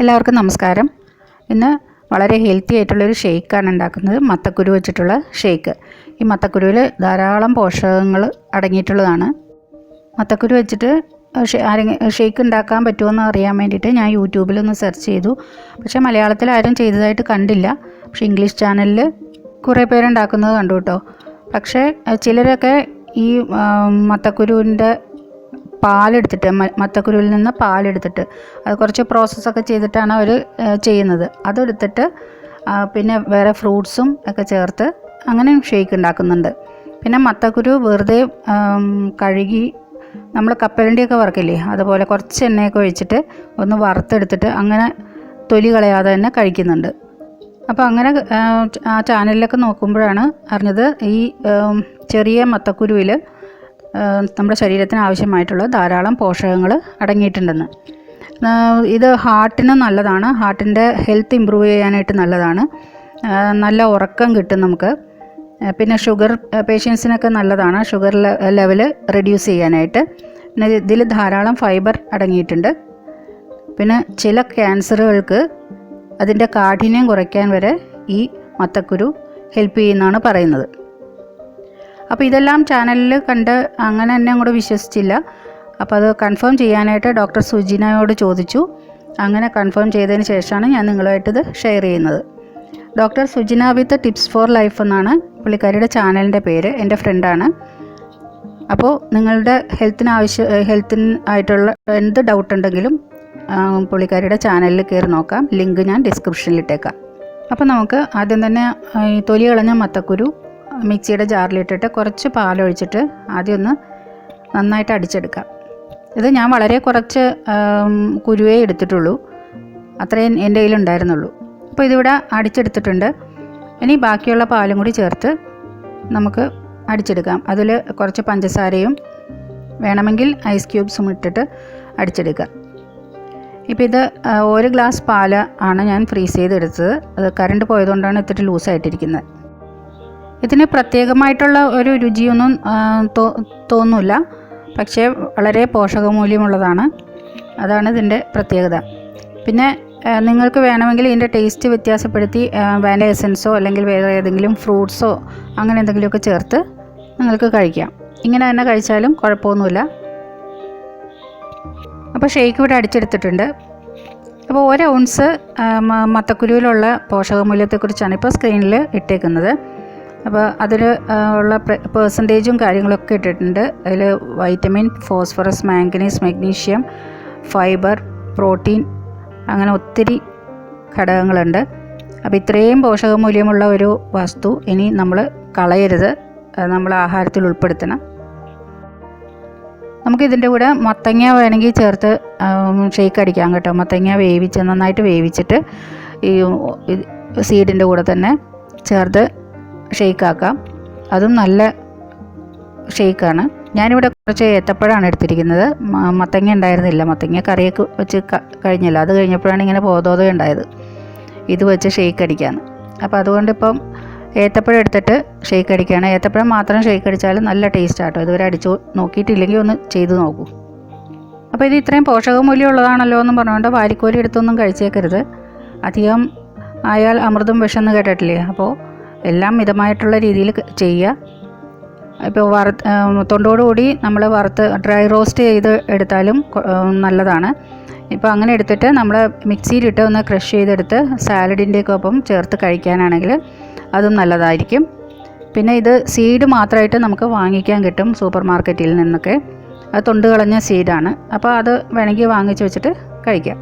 എല്ലാവർക്കും നമസ്കാരം. ഇന്ന് വളരെ ഹെൽത്തി ആയിട്ടുള്ളൊരു ഷേക്കാണ് ഉണ്ടാക്കുന്നത്, മത്തക്കുരു വെച്ചിട്ടുള്ള ഷേക്ക്. ഈ മത്തക്കുരുവിൽ ധാരാളം പോഷകങ്ങൾ അടങ്ങിയിട്ടുള്ളതാണ്. മത്തക്കുരു വെച്ചിട്ട് ഷേക്ക് ഉണ്ടാക്കാൻ പറ്റുമെന്ന് അറിയാൻ വേണ്ടിയിട്ട് ഞാൻ യൂട്യൂബിലൊന്ന് സെർച്ച് ചെയ്തു. പക്ഷേ മലയാളത്തിൽ ആരും ചെയ്തതായിട്ട് കണ്ടില്ല. പക്ഷേ ഇംഗ്ലീഷ് ചാനലിൽ കുറേ പേരുണ്ടാക്കുന്നത് കണ്ടു കേട്ടോ. പക്ഷേ ചിലരൊക്കെ ഈ മത്തക്കുരുവിൻ്റെ പാലെടുത്തിട്ട്, മത്തക്കുരുവിൽ നിന്ന് പാലെടുത്തിട്ട് അത് കുറച്ച് പ്രോസസ്സൊക്കെ ചെയ്തിട്ടാണ് അവർ ചെയ്യുന്നത്. അതെടുത്തിട്ട് പിന്നെ വേറെ ഫ്രൂട്ട്സും ഒക്കെ ചേർത്ത് അങ്ങനെ ഷേക്ക് ഉണ്ടാക്കുന്നുണ്ട്. പിന്നെ മത്തക്കുരു വെറുതെ കഴുകി നമ്മൾ കപ്പലണ്ടിയൊക്കെ വറുക്കില്ലേ, അതുപോലെ കുറച്ച് എണ്ണയൊക്കെ ഒഴിച്ചിട്ട് ഒന്ന് വറുത്തെടുത്തിട്ട് അങ്ങനെ തൊലി കളയാതെ തന്നെ കഴിക്കുന്നുണ്ട്. അപ്പോൾ അങ്ങനെ ആ ചാനലിലൊക്കെ നോക്കുമ്പോഴാണ് അറിഞ്ഞത് ഈ ചെറിയ മത്തക്കുരുവിൽ നമ്മുടെ ശരീരത്തിന് ആവശ്യമായിട്ടുള്ള ധാരാളം പോഷകങ്ങൾ അടങ്ങിയിട്ടുണ്ടെന്ന്. ഇത് ഹാർട്ടിന് നല്ലതാണ്, ഹാർട്ടിൻ്റെ ഹെൽത്ത് ഇമ്പ്രൂവ് ചെയ്യാനായിട്ട് നല്ലതാണ്. നല്ല ഉറക്കം കിട്ടും നമുക്ക്. പിന്നെ ഷുഗർ പേഷ്യൻസിനൊക്കെ നല്ലതാണ്, ഷുഗർ ലെവൽ റെഡ്യൂസ് ചെയ്യാനായിട്ട്. പിന്നെ ഇതിൽ ധാരാളം ഫൈബർ അടങ്ങിയിട്ടുണ്ട്. പിന്നെ ചില ക്യാൻസറുകൾക്ക് അതിൻ്റെ കാഠിന്യം കുറയ്ക്കാൻ വരെ ഈ മത്തക്കുരു ഹെൽപ്പ് ചെയ്യുമെന്നാണ് പറയുന്നത്. അപ്പോൾ ഇതെല്ലാം ചാനലിൽ കണ്ട് അങ്ങനെ തന്നെ അങ്ങോട്ട് വിശ്വസിച്ചില്ല. അപ്പോൾ അത് കൺഫേം ചെയ്യാനായിട്ട് ഡോക്ടർ സുജിനയോട് ചോദിച്ചു. അങ്ങനെ കൺഫേം ചെയ്തതിന് ശേഷമാണ് ഞാൻ നിങ്ങളുമായിട്ടിത് ഷെയർ ചെയ്യുന്നത്. ഡോക്ടർ സുജിന വിത്ത് ടിപ്സ് ഫോർ ലൈഫ് എന്നാണ് പുള്ളിക്കാരിയുടെ ചാനലിൻ്റെ പേര്. എൻ്റെ ഫ്രണ്ടാണ്. അപ്പോൾ നിങ്ങളുടെ ഹെൽത്തിനായിട്ടുള്ള എന്ത് ഡൗട്ട് ഉണ്ടെങ്കിലും പുള്ളിക്കാരിയുടെ ചാനലിൽ കയറി നോക്കാം. ലിങ്ക് ഞാൻ ഡിസ്ക്രിപ്ഷനിൽ ഇട്ടേക്കാം. അപ്പോൾ നമുക്ക് ആദ്യം തന്നെ ഈ തൊലി കളഞ്ഞ മത്തക്കുരു മിക്സിയുടെ ജാറിലിട്ടിട്ട് കുറച്ച് പാലൊഴിച്ചിട്ട് ആദ്യം ഒന്ന് നന്നായിട്ട് അടിച്ചെടുക്കാം. ഇത് ഞാൻ വളരെ കുറച്ച് കുരുവേ എടുത്തിട്ടുള്ളൂ, അത്രയും എൻ്റെ കയ്യിലുണ്ടായിരുന്നുള്ളൂ. അപ്പോൾ ഇതിവിടെ അടിച്ചെടുത്തിട്ടുണ്ട്. ഇനി ബാക്കിയുള്ള പാലും കൂടി ചേർത്ത് നമുക്ക് അടിച്ചെടുക്കാം. അതിൽ കുറച്ച് പഞ്ചസാരയും വേണമെങ്കിൽ ഐസ് ക്യൂബ്സും ഇട്ടിട്ട് അടിച്ചെടുക്കാം. ഇപ്പോൾ ഇത് 1 ഗ്ലാസ് പാല് ആണ് ഞാൻ ഫ്രീസ് ചെയ്തെടുത്തത്. അത് കറണ്ട് പോയതുകൊണ്ടാണ് ഇത്തിരി ലൂസായിട്ടിരിക്കുന്നത്. ഇതിന് പ്രത്യേകമായിട്ടുള്ള ഒരു രുചിയൊന്നും തോന്നില്ല, പക്ഷേ വളരെ പോഷകമൂല്യമുള്ളതാണ്. അതാണ് ഇതിൻ്റെ പ്രത്യേകത. പിന്നെ നിങ്ങൾക്ക് വേണമെങ്കിൽ ഇതിൻ്റെ ടേസ്റ്റ് വ്യത്യാസപ്പെടുത്തി വാനില എസൻസോ അല്ലെങ്കിൽ വേറെ ഏതെങ്കിലും ഫ്രൂട്ട്സോ അങ്ങനെ എന്തെങ്കിലുമൊക്കെ ചേർത്ത് നിങ്ങൾക്ക് കഴിക്കാം. ഇങ്ങനെ തന്നെ കഴിച്ചാലും കുഴപ്പമൊന്നുമില്ല. അപ്പോൾ ഷേക്ക് ഇവിടെ അടിച്ചെടുത്തിട്ടുണ്ട്. അപ്പോൾ 1 ഔൺസ് മത്തക്കുരുവിലുള്ള പോഷകമൂല്യത്തെക്കുറിച്ചാണ് ഇപ്പോൾ സ്ക്രീനിൽ ഇട്ടേക്കുന്നത്. അപ്പോൾ അതിൽ ഉള്ള പെർസെൻറ്റേജും കാര്യങ്ങളൊക്കെ ഇട്ടിട്ടുണ്ട്. അതിൽ vitamin, phosphorus, manganese, magnesium, fibre, protein, അങ്ങനെ ഒത്തിരി ഘടകങ്ങളുണ്ട്. അപ്പോൾ ഇത്രയും പോഷകമൂല്യമുള്ള ഒരു വസ്തു ഇനി നമ്മൾ കളയരുത്, നമ്മൾ ആഹാരത്തിൽ ഉൾപ്പെടുത്തണം. നമുക്കിതിൻ്റെ കൂടെ മത്തങ്ങ വേണമെങ്കിൽ ചേർത്ത് ഷേക്ക് അടിക്കാം കേട്ടോ. മത്തങ്ങ നന്നായിട്ട് വേവിച്ചിട്ട് ഈ സീഡിൻ്റെ കൂടെ തന്നെ ചേർത്ത് ഷേക്കാക്കാം. അതും നല്ല ഷേക്കാണ്. ഞാനിവിടെ കുറച്ച് ഏത്തപ്പഴമാണ് എടുത്തിരിക്കുന്നത്. മത്തങ്ങ ഉണ്ടായിരുന്നില്ല, മത്തങ്ങ കറിയൊക്കെ വെച്ച് കഴിഞ്ഞല്ലോ. അത് കഴിഞ്ഞപ്പോഴാണ് ഇങ്ങനെ ബോധോദയം ഉണ്ടായത് ഇത് വെച്ച് ഷേക്ക് അടിക്കാമെന്ന്. അപ്പോൾ അതുകൊണ്ട് ഇപ്പം ഏത്തപ്പഴം എടുത്തിട്ട് ഷേക്ക് അടിക്കുകയാണ്. ഏത്തപ്പഴം മാത്രം ഷേക്ക് അടിച്ചാലും നല്ല ടേസ്റ്റ് ആട്ടോ. ഇതുവരെ അടിച്ചു നോക്കിയിട്ടില്ലെങ്കിൽ ഒന്ന് ചെയ്ത് നോക്കൂ. അപ്പോൾ ഇത് ഇത്രയും പോഷകമൂല്യം ഉള്ളതാണല്ലോ എന്ന് പറഞ്ഞുകൊണ്ട് വാരിക്കോരി എടുത്തൊന്നും കഴിച്ചേക്കരുത്. അധികം ആയാൽ അമൃതും വിഷമെന്ന് കേട്ടിട്ടില്ലേ. അപ്പോൾ എല്ലാം മിതമായിട്ടുള്ള രീതിയിൽ ചെയ്യുക. ഇപ്പോൾ തൊണ്ടോടുകൂടി നമ്മൾ ഡ്രൈ റോസ്റ്റ് ചെയ്ത് എടുത്താലും നല്ലതാണ്. ഇപ്പോൾ അങ്ങനെ എടുത്തിട്ട് നമ്മൾ മിക്സിയിലിട്ട് ഒന്ന് ക്രഷ് ചെയ്തെടുത്ത് സാലഡിൻ്റെയൊക്കെ ഒപ്പം ചേർത്ത് കഴിക്കാനാണെങ്കിൽ അതും നല്ലതായിരിക്കും. പിന്നെ ഇത് സീഡ് മാത്രമായിട്ട് നമുക്ക് വാങ്ങിക്കാൻ കിട്ടും സൂപ്പർ മാർക്കറ്റിൽ നിന്നൊക്കെ. അത് തൊണ്ട് കളഞ്ഞ സീഡാണ്. അപ്പോൾ അത് വേണമെങ്കിൽ വാങ്ങിച്ച് വെച്ചിട്ട് കഴിക്കാം.